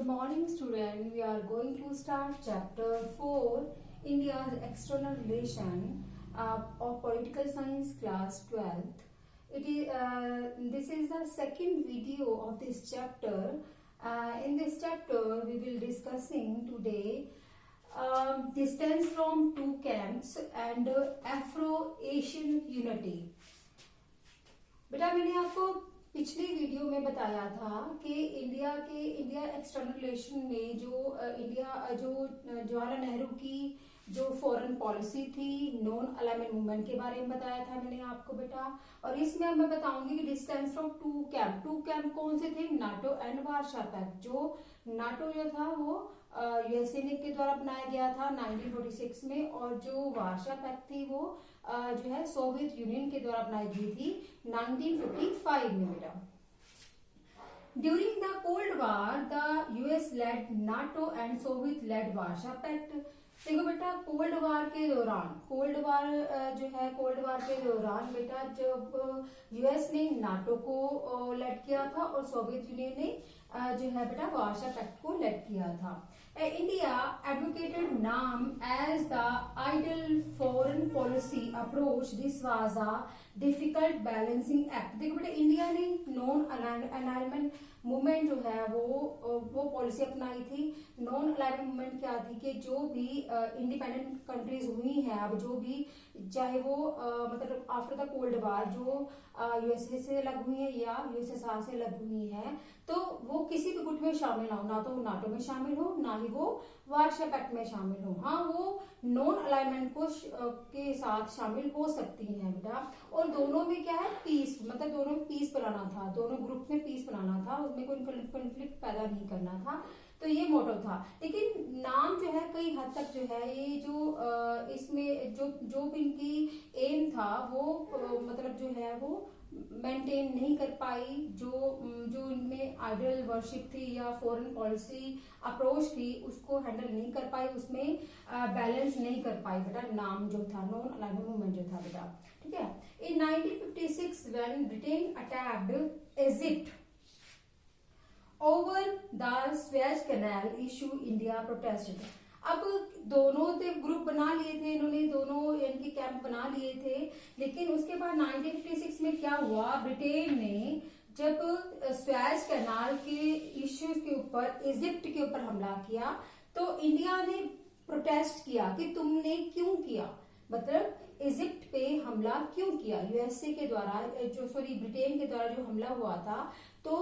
Good morning, student. We are going to start chapter 4, India's external relation of political science, class 12th. This is the second video of this chapter. In this chapter, we will discussing today distance from two camps and Afro-Asian unity. बेटा मैंने आपको पिछली video में बताया था कि India external relation में जो जवाहरलाल नेहरू की जो फॉरेन पॉलिसी थी, नॉन अलाइनमेंट मूवमेंट के बारे में बताया था मैंने आपको बेटा। और इसमें अब मैं बताऊंगी कि डिस्टेंस फ्रॉम टू कैंप कौन से थे, नाटो एंड वार्शा पैक्ट। जो नाटो जो था वो यूएसए के द्वारा बनाया गया था 1946 में, और जो वार्शा पैक्ट थी वो जो है सोवियत यूनियन के द्वारा बनाई गई थी 1955 में बेटा। During the cold war the US led NATO and Soviet led Warsaw Pact. देखो बेटा, कोल्ड वार के दौरान बेटा जब यूएस ने नाटो को लेड किया था और सोवियत यूनियन ने जो है बेटा वार्शा पैक्ट को लेड किया था। India advocated NAM as the ideal foreign policy approach. This was a difficult balancing act. देखो बेटा, इंडिया ने नॉन अलाइनमेंट मूवमेंट जो है वो पॉलिसी अपनाई थी। नॉन अलाइनमेंट मूवमेंट क्या थी कि जो भी इंडिपेंडेंट कंट्रीज हुई हैं, अब जो भी चाहे वो मतलब आफ्टर द कोल्ड वार जो यूएसए से अलग हुई है या यूएसएसआर से अलग हुई है, तो वो किसी भी गुट में शामिल ना हो, ना तो वो नाटो में शामिल हो, ना ही वो वार्शा पैक्ट में शामिल हो। हाँ, वो नॉन अलाइनमेंट को के साथ शामिल हो सकती हैं बेटा। और दोनों में क्या है, पीस, मतलब दोनों में पीस बनाना था, दोनों ग्रुप में पीस बनाना था, उसमें कोई कॉन्फ्लिक्ट पैदा नहीं करना था। तो ये मोटिव था। लेकिन नाम जो है कई हद तक जो है ये जो इसमें जो भी इनकी एम था वो मतलब जो है वो मेंटेन नहीं कर पाई। जो इनमें आइडियल वर्शिप थी या फॉरेन पॉलिसी अप्रोच थी उसको हैंडल नहीं कर पाई, उसमें बैलेंस नहीं कर पाई बेटा। नाम जो था नॉन अलाइनमेंट मूवमेंट जो था बेटा, ठीक है। In 1956 when Britain attacked Egypt over the Suez canal issue, India protested. अब दोनों थे ग्रुप बना लिए थे इन्होंने, दोनों इनके कैंप बना लिए थे। लेकिन उसके बाद 1956 में क्या हुआ, ब्रिटेन ने जब स्वेज कैनाल के इश्यूज के ऊपर इजिप्ट के ऊपर हमला किया तो इंडिया ने प्रोटेस्ट किया कि तुमने क्यों किया, मतलब इजिप्ट पे हमला क्यों किया। यूएसए के द्वारा ब्रिटेन के द्वारा जो हमला हुआ था तो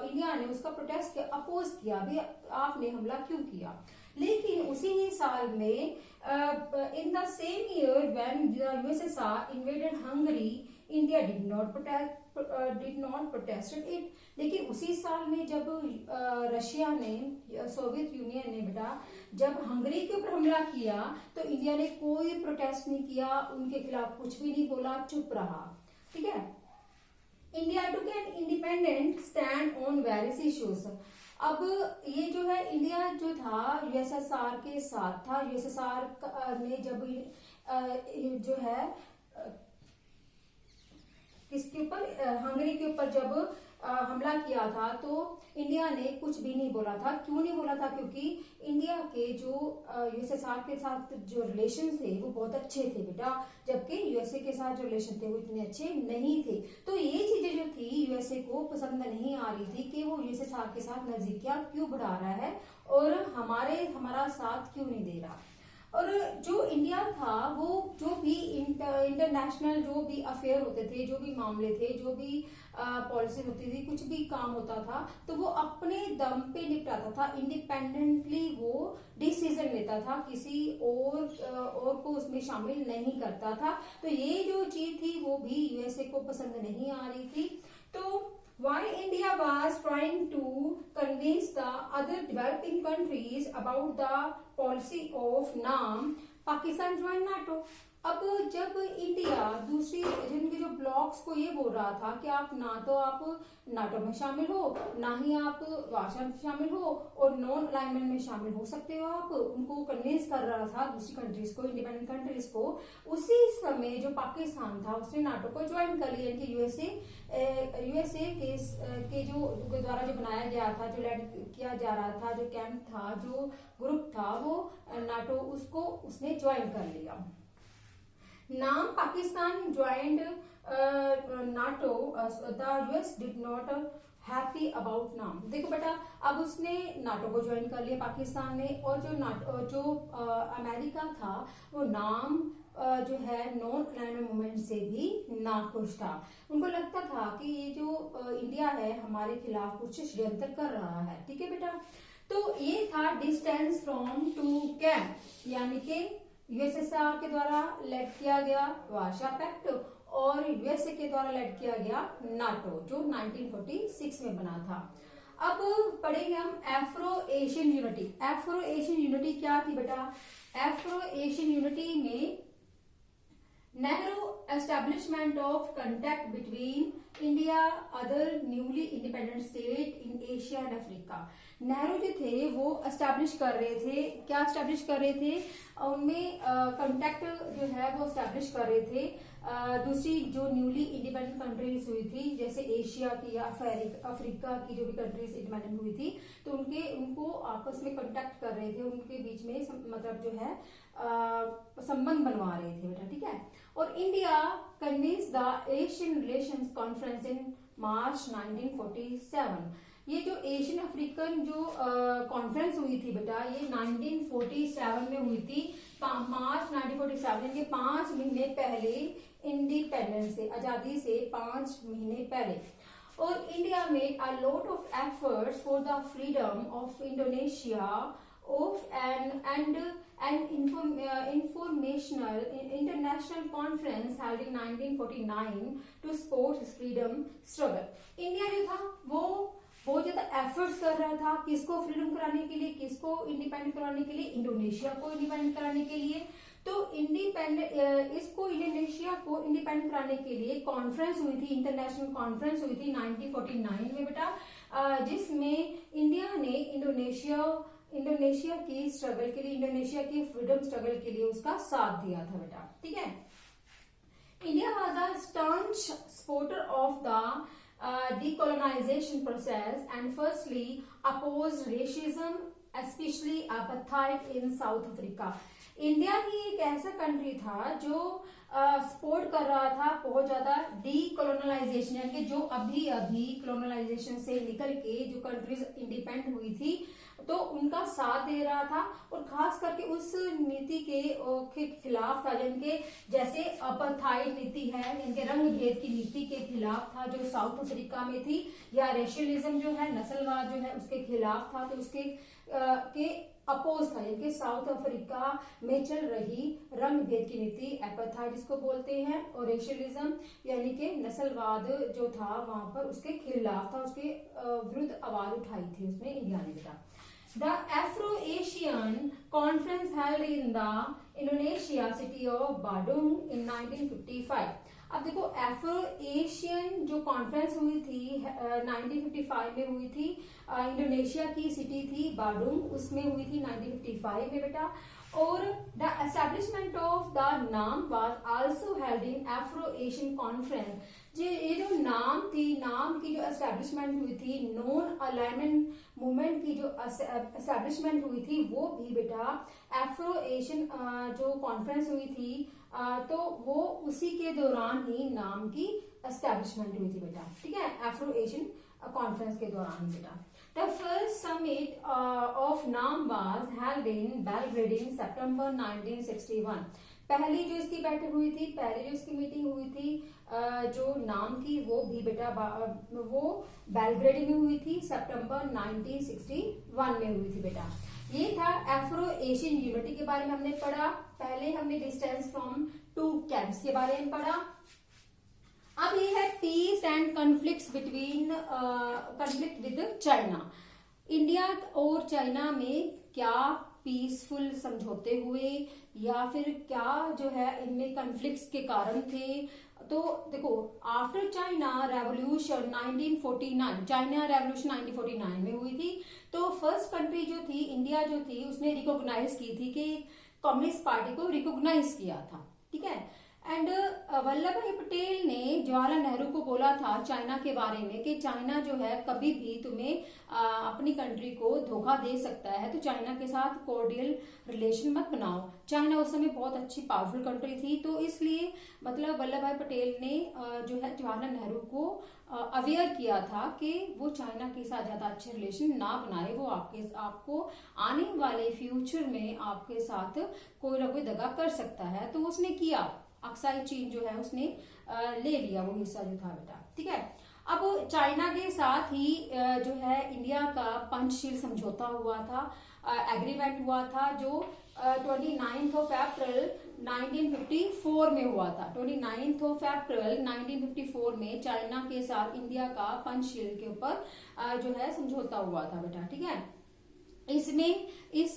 इंडिया ने उसका प्रोटेस्ट किया, अपोज किया भी आपने हमला क्यों किया। लेकिन उसी ही साल में in the same year when USSR invaded Hungary, India did not protested it. लेकिन उसी साल में जब रशिया ने, सोवियत यूनियन ने बेटा जब हंगरी के ऊपर हमला किया तो इंडिया ने कोई प्रोटेस्ट नहीं किया, उनके खिलाफ कुछ भी नहीं बोला, चुप रहा, ठीक है। India took an independent stand on various issues. अब ये जो है इंडिया जो था यूएसएसआर के साथ था। यूएसएसआर ने जब जो है किसके ऊपर, हंगरी के ऊपर जब हमला किया था तो इंडिया ने कुछ भी नहीं बोला था। क्यों नहीं बोला था, क्योंकि इंडिया के जो यूएसएसआर के साथ जो रिलेशन थे वो बहुत अच्छे थे बेटा, जबकि यूएसए के साथ जो रिलेशन थे वो इतने अच्छे नहीं थे। तो ये चीजें जो थी यूएसए को पसंद नहीं आ रही थी कि वो यूएसएसआर के साथ नजदीकियां क्यों बढ़ा रहा है और हमारा साथ क्यों नहीं दे रहा। और जो इंडिया था वो जो भी इंटरनेशनल जो भी अफेयर होते थे, जो भी मामले थे, जो भी पॉलिसी होती थी, कुछ भी काम होता था तो वो अपने दम पे निपटाता था, इंडिपेंडेंटली वो डिसीजन लेता था, किसी और को उसमें शामिल नहीं करता था। तो ये जो चीज थी वो भी यूएसए को पसंद नहीं आ रही थी। तो why India was trying to convince the other developing countries about the policy of NAM, Pakistan joined NATO। अब जब इंडिया दूसरी जिनके जो ब्लॉक्स को ये बोल रहा था कि आप ना तो आप नाटो में शामिल हो, ना ही आप वार्सा में शामिल हो, और नॉन अलाइनमेंट में शामिल हो सकते हो, आप उनको कन्विंस कर रहा था दूसरी कंट्रीज को, इंडिपेंडेंट कंट्रीज को। उसी समय जो पाकिस्तान था उसने नाटो को ज्वाइन कर लिया, कि यूएसए के जो द्वारा जो बनाया गया था, जो लैंड किया जा रहा था, जो कैंप था, जो ग्रुप था, वो नाटो उसको उसने ज्वाइन कर लिया। नाम Pakistan joined NATO, the US did not happy about नाम। देखो बेटा, अब उसने नाटो को ज्वाइन कर लिया पाकिस्तान ने, और जो अमेरिका था वो नाम जो है नॉन अलाइनमेंट मूवमेंट से भी नाखुश था। उनको लगता था कि ये जो इंडिया है हमारे खिलाफ कुछ षड्यंत्र कर रहा है। ठीक है बेटा, तो ये था डिस्टेंस फ्रॉम टू कैंप, यानी कि यूएसएसआर के द्वारा लेड किया गया वार्सा पैक्ट, और यूएसए के द्वारा लेड किया गया नाटो, जो 1946 में बना था। अब पढ़ेंगे हम Afro Asian unity. Afro Asian unity क्या थी बेटा? एफ्रो एशियन यूनिटी में Nehru establishment of contact between India other newly independent state in Asia and Africa. Nehru जो थे वो एस्टेब्लिश कर रहे थे, क्या एस्टेब्लिश कर रहे थे? उनमें कांटेक्ट जो है वो एस्टेब्लिश कर रहे थे दूसरी जो न्यूली इंडिपेंडेंट कंट्रीज हुई थी, जैसे एशिया की या अफ्रीका की जो भी कंट्रीज इंडिपेंडेंट हुई थी, तो उनको आपस में कांटेक्ट कर रहे थे, उनके बीच में मतलब जो है संबंध बनवा रहे थे बेटा। ठीक है, और India convince the Asian relations conference in March 1947। ये जो एशियन अफ्रीकन जो कॉन्फ्रेंस हुई थी बेटा, ये 1947 में हुई थी, मार्च 1947 के 5 महीने पहले, इंडिपेंडेंस से, आजादी से 5 महीने पहले। और India made a lot of efforts for the freedom of Indonesia of an informational international conference held in 1949 to support his freedom struggle। India जो था वो बहुत ज्यादा एफर्ट्स कर रहा था, किसको फ्रीडम कराने के लिए, किसको इंडिपेंडेंट कराने के लिए? इंडोनेशिया को इंडिपेंडेंट कराने के लिए। तो इंडोनेशिया को इंडिपेंडेंट कराने के लिए कॉन्फ्रेंस हुई थी, इंटरनेशनल कॉन्फ्रेंस हुई थी 1949 में बेटा, जिसमें इंडिया ने इंडोनेशिया की स्ट्रगल के लिए, इंडोनेशिया की फ्रीडम स्ट्रगल के लिए उसका साथ दिया था बेटा। ठीक है, India was a staunch supporter of the decolonization process and firstly opposed racism, especially apartheid in South Africa। India ही एक ऐसा कंट्री था जो सपोर्ट कर रहा था बहुत ज्यादा डीकोलोनाइजेशन, यानी कि जो अभी कॉलोनाइजेशन से निकल के जो कंट्रीज इंडिपेंडेंट हुई थी तो उनका साथ दे रहा था, और खास करके उस नीति के खिलाफ था, जिनके जैसे अपार्थाइड नीति है, इनके रंग भेद की नीति के खिलाफ था जो साउथ अफ्रीका में थी, या रेशियलिज्म जो है, नस्लवाद जो है उसके खिलाफ था, तो उसके के अपोज था, इनके साउथ अफ्रीका में चल रही रंग भेद की नीति, एपार्थाइड जिसको बोलते हैं, और रेशियलिज्म यानी कि नस्लवाद जो था वहां पर उसके खिलाफ था, उसके विरुद्ध आवाज उठाई थी उसने इंडिया ने बेटा। The Afro-Asian Conference held in the Indonesia city of Bandung in 1955। अब देखो एफ्रो एशियन जो कॉन्फ्रेंस हुई थी 1955 में हुई थी, इंडोनेशिया की सिटी थी बाडुंग, उसमें हुई थी 1955 में बेटा। और द एस्टेब्लिशमेंट ऑफ द नाम was also held in Afro Asian conference. ये जो नाम की जो एस्टेब्लिशमेंट हुई थी, नॉन अलाइनमेंट मूवमेंट की जो एस्टेब्लिशमेंट हुई थी, वो भी बेटा एफ्रो एशियन जो कॉन्फ्रेंस हुई थी तो वो उसी के दौरान ही नाम की एस्टेब्लिशमेंट हुई थी बेटा। ठीक है, एफ्रो एशियन कॉन्फ्रेंस के दौरान बेटा। The first summit of NAM was held in Belgrade in September 1961। पहली जो इसकी बैठक हुई थी, पहली जो इसकी मीटिंग हुई थी जो नाम की, वो भी बेटा वो बेलग्रेड में हुई थी, सितंबर 1961 में हुई थी बेटा। ये था एफ्रो एशियन यूनिटी के बारे में हमने पढ़ा। पहले हमने डिस्टेंस फ्रॉम टू कैंप्स के बारे में पढ़ा। अब ये है peace and conflicts between conflict with China. India और चाइना में क्या पीसफुल समझौते हुए या फिर क्या जो है इनमें कॉन्फ्लिक्ट्स के कारण थे? तो देखो, after China revolution 1949, China revolution 1949 में हुई थी, तो फर्स्ट कंट्री जो थी, इंडिया जो थी, उसने रिकॉग्नाइज की थी कि कम्युनिस्ट पार्टी को रिकॉग्नाइज किया था, ठीक है। एंड वल्लभ भाई पटेल ने जवाहरलाल नेहरू को बोला था चाइना के बारे में कि चाइना जो है कभी भी तुम्हें अपनी कंट्री को धोखा दे सकता है, तो चाइना के साथ कोर्डियल रिलेशन मत बनाओ। चाइना उस समय बहुत अच्छी पावरफुल कंट्री थी, तो इसलिए मतलब वल्लभ भाई पटेल ने जो है जवाहरलाल नेहरू को अवेयर किया था कि वो चाइना के साथ ज्यादा अच्छे रिलेशन ना बनाए, वो आपको आने वाले फ्यूचर में आपके साथ कोई ना कोई दगा कर सकता है। तो उसने किया, अक्साई चीन जो है उसने ले लिया वो हिस्सा जो था बेटा, ठीक है। अब चाइना के साथ ही जो है इंडिया का पंचशील समझौता हुआ था, एग्रीमेंट हुआ था, जो 29 ऑफ अप्रैल 1954 में हुआ था। 29 ऑफ अप्रैल 1954 में चाइना के साथ इंडिया का पंचशील के ऊपर जो है समझौता हुआ था बेटा, ठीक है। इसमें इस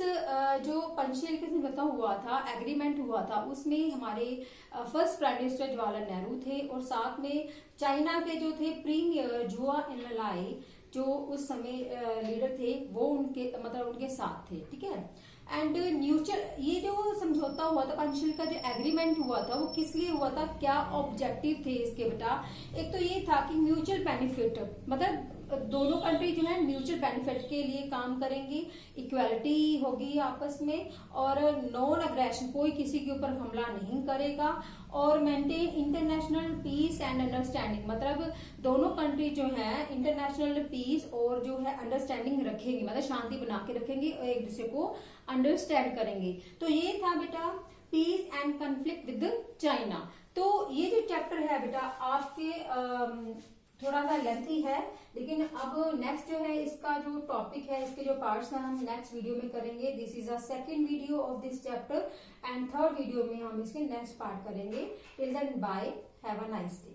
जो पंचशील के समझौता हुआ था, एग्रीमेंट हुआ था, उसमें हमारे first prime minister Jawaharlal Nehru थे और साथ में चाइना के जो थे प्रीमियर जुआ एनलाई जो उस समय लीडर थे, वो उनके मतलब उनके साथ थे, ठीक है। एंड म्यूचुअल ये जो समझौता हुआ था, पंचशील का जो एग्रीमेंट हुआ था, वो किस लिए हुआ था, क्या ऑब्जेक्टिव थे इसके बेटा? एक तो ये था कि म्यूचुअल बेनिफिट, मतलब दोनों कंट्री जो है म्यूचुअल बेनिफिट के लिए काम करेंगी, इक्वालिटी होगी आपस में, और नॉन अग्रेशन, कोई किसी के ऊपर हमला नहीं करेगा, और maintain international peace and understanding, मतलब दोनों कंट्री जो है इंटरनेशनल पीस और जो है अंडरस्टैंडिंग रखेंगे, मतलब शांति बना के रखेंगे और एक दूसरे को अंडरस्टैंड करेंगे। तो ये था बेटा peace and conflict with China. तो ये जो चैप्टर है बेटा आपके थोड़ा सा लेंथी है, लेकिन अब नेक्स्ट जो है इसका जो टॉपिक है, इसके जो पार्ट्स हैं हम नेक्स्ट वीडियो में करेंगे। This is a second video of this chapter and third video में हम इसके नेक्स्ट पार्ट करेंगे। Till then bye, have a nice day.